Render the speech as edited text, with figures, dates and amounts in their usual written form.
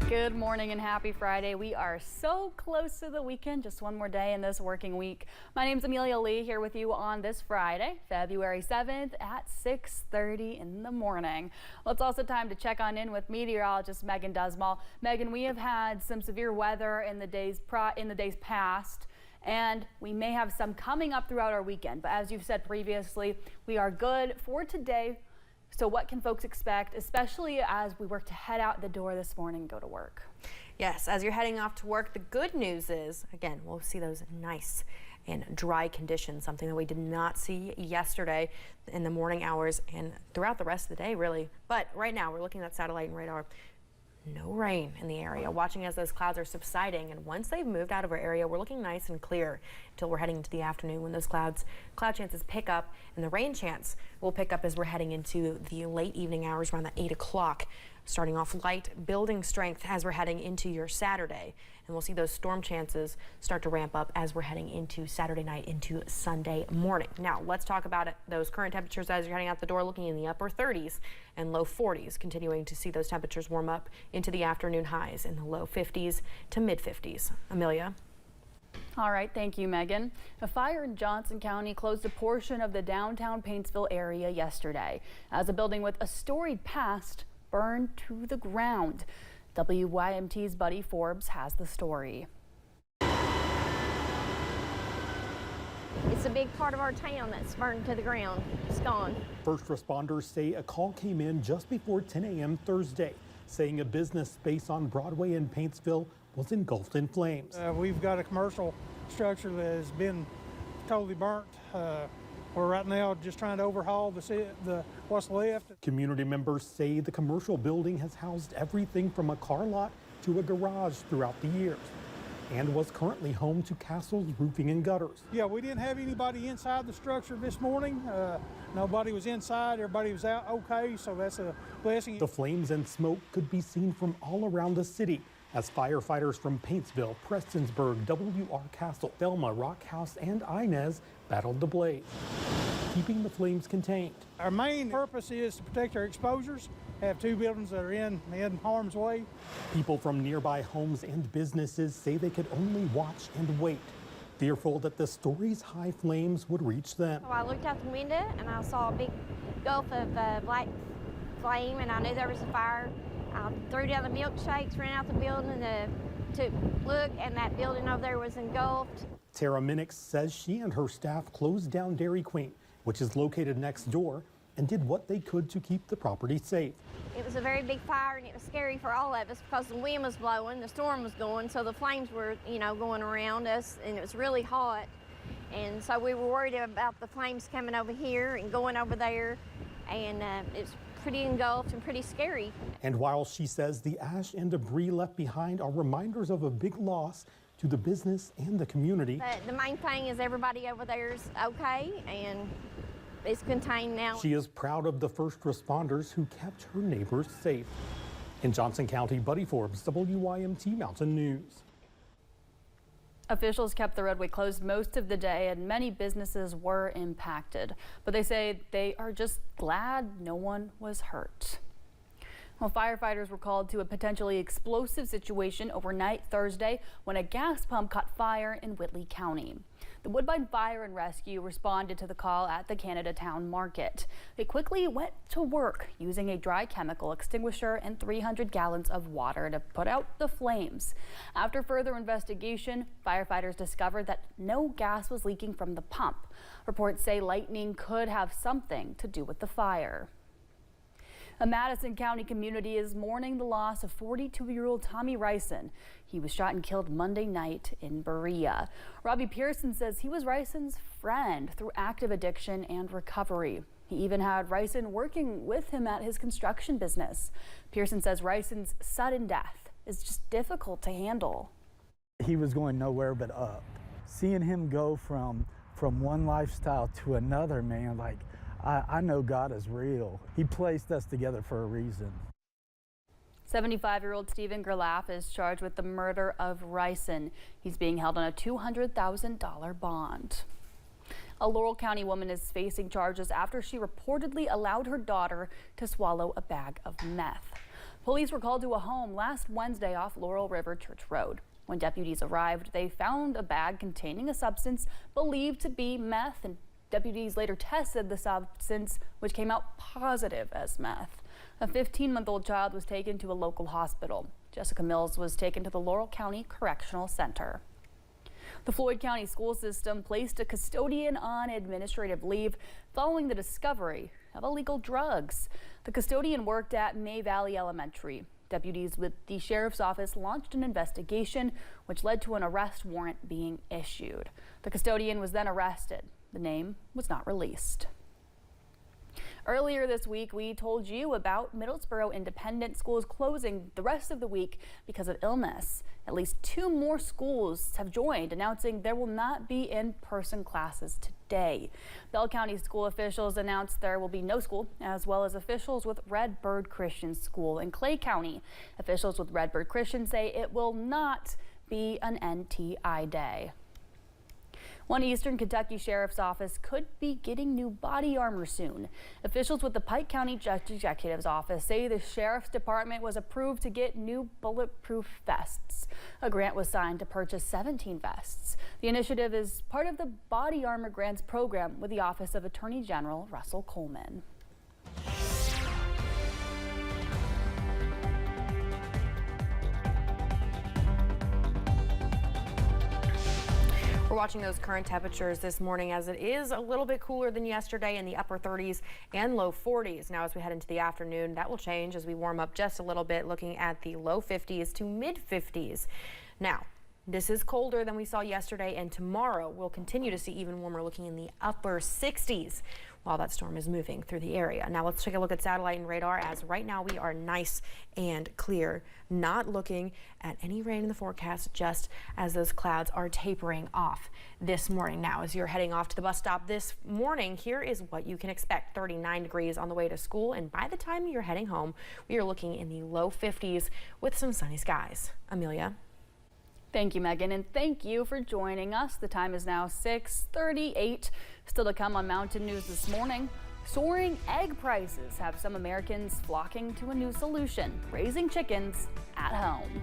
Good morning and happy Friday. We are so close to the weekend, just one more day in this working week. My name's Amelia Lee here with you on this Friday, February 7th at 6:30 in the morning. Well, it's also time to check on in with meteorologist Megan Dusmal. Megan, we have had some severe weather in the days past, and we may have some coming up throughout our weekend. But as you've said previously, we are good for today. So what can folks expect, especially as we work to head out the door this morning and go to work? Yes, as you're heading off to work, the good news is, again, we'll see those nice and dry conditions, something that we did not see yesterday in the morning hours and throughout the rest of the day, really. But right now, we're looking at satellite and radar. No rain in the area, watching as those clouds are subsiding, and once they've moved out of our area, we're looking nice and clear until we're heading into the afternoon when those cloud chances pick up, and the rain chance will pick up as we're heading into the late evening hours around the 8 o'clock. Starting off light, building strength as we're heading into your Saturday. And we'll see those storm chances start to ramp up as we're heading into Saturday night into Sunday morning. Now, let's talk about those current temperatures as you're heading out the door, looking in the upper 30s and low 40s, continuing to see those temperatures warm up into the afternoon highs in the low 50s to mid 50s. Amelia? All right, thank you, Megan. A fire in Johnson County closed a portion of the downtown Paintsville area yesterday as a building with a storied past burned to the ground. WYMT's Buddy Forbes has the story. It's a big part of our town that's burned to the ground. It's gone. First responders say a call came in just before 10 a.m. Thursday, saying a business space on Broadway in Paintsville was engulfed in flames. We've got a commercial structure that has been totally burnt. We're right now just trying to overhaul what's left. Community members say the commercial building has housed everything from a car lot to a garage throughout the years and was currently home to Castle's Roofing and Gutters. Yeah, we didn't have anybody inside the structure this morning. Nobody was inside. Everybody was out okay, so that's a blessing. The flames and smoke could be seen from all around the city as firefighters from Paintsville, Prestonsburg, W.R. Castle, Thelma, Rock House, and Inez battled the blaze, keeping the flames contained. Our main purpose is to protect our exposures. Have two buildings that are in harm's way. People from nearby homes and businesses say they could only watch and wait, fearful that the story's high flames would reach them. So I looked out the window and I saw a big gulf of black flame, and I knew there was a fire. I threw down the milkshakes, ran out the building, and took a look, and that building over there was engulfed. Tara Minix says she and her staff closed down Dairy Queen, which is located next door, and did what they could to keep the property safe. It was a very big fire, and it was scary for all of us because the wind was blowing, the storm was going, so the flames were, going around us, and it was really hot. And so we were worried about the flames coming over here and going over there, and it's pretty engulfed and pretty scary. And while she says the ash and debris left behind are reminders of a big loss to the business and the community, but the main thing is everybody over there is okay and it's contained now. She is proud of the first responders who kept her neighbors safe. In Johnson County, Buddy Forbes, WYMT Mountain News. Officials kept the roadway closed most of the day and many businesses were impacted, but they say they are just glad no one was hurt. Well, firefighters were called to a potentially explosive situation overnight Thursday when a gas pump caught fire in Whitley County. The Woodbine Fire and Rescue responded to the call at the Canada Town Market. They quickly went to work using a dry chemical extinguisher and 300 gallons of water to put out the flames. After further investigation, firefighters discovered that no gas was leaking from the pump. Reports say lightning could have something to do with the fire. A Madison County community is mourning the loss of 42-year-old Tommy Rison. He was shot and killed Monday night in Berea. Robbie Pearson says he was Rison's friend through active addiction and recovery. He even had Rison working with him at his construction business. Pearson says Rison's sudden death is just difficult to handle. He was going nowhere but up. Seeing him go from one lifestyle to another, man, like, I know God is real. He placed us together for a reason. 75-year-old Stephen Gerlach is charged with the murder of Rison. He's being held on a $200,000 bond. A Laurel County woman is facing charges after she reportedly allowed her daughter to swallow a bag of meth. Police were called to a home last Wednesday off Laurel River Church Road. When deputies arrived, they found a bag containing a substance believed to be meth, and deputies later tested the substance, which came out positive as meth. A 15-month-old child was taken to a local hospital. Jessica Mills was taken to the Laurel County Correctional Center. The Floyd County school system placed a custodian on administrative leave following the discovery of illegal drugs. The custodian worked at May Valley Elementary. Deputies with the sheriff's office launched an investigation, which led to an arrest warrant being issued. The custodian was then arrested. The name was not released. Earlier this week, we told you about Middlesboro Independent Schools closing the rest of the week because of illness. At least 2 more schools have joined, announcing there will not be in-person classes today. Bell County school officials announced there will be no school, as well as officials with Redbird Christian School. In Clay County, officials with Redbird Christian say it will not be an NTI day. One Eastern Kentucky Sheriff's Office could be getting new body armor soon. Officials with the Pike County Judge Executive's Office say the Sheriff's Department was approved to get new bulletproof vests. A grant was signed to purchase 17 vests. The initiative is part of the Body Armor Grants program with the Office of Attorney General Russell Coleman. We're watching those current temperatures this morning as it is a little bit cooler than yesterday in the upper 30s and low 40s. Now, as we head into the afternoon, that will change as we warm up just a little bit, looking at the low 50s to mid 50s. Now, this is colder than we saw yesterday, and tomorrow we'll continue to see even warmer, looking in the upper 60s while that storm is moving through the area. Now let's take a look at satellite and radar, as right now we are nice and clear, not looking at any rain in the forecast, just as those clouds are tapering off this morning. Now, as you're heading off to the bus stop this morning, here is what you can expect. 39 degrees on the way to school, and by the time you're heading home, we are looking in the low 50s with some sunny skies. Amelia. Thank you, Megan, and thank you for joining us. The time is now 6:38. Still to come on Mountain News this morning, soaring egg prices have some Americans flocking to a new solution: raising chickens at home.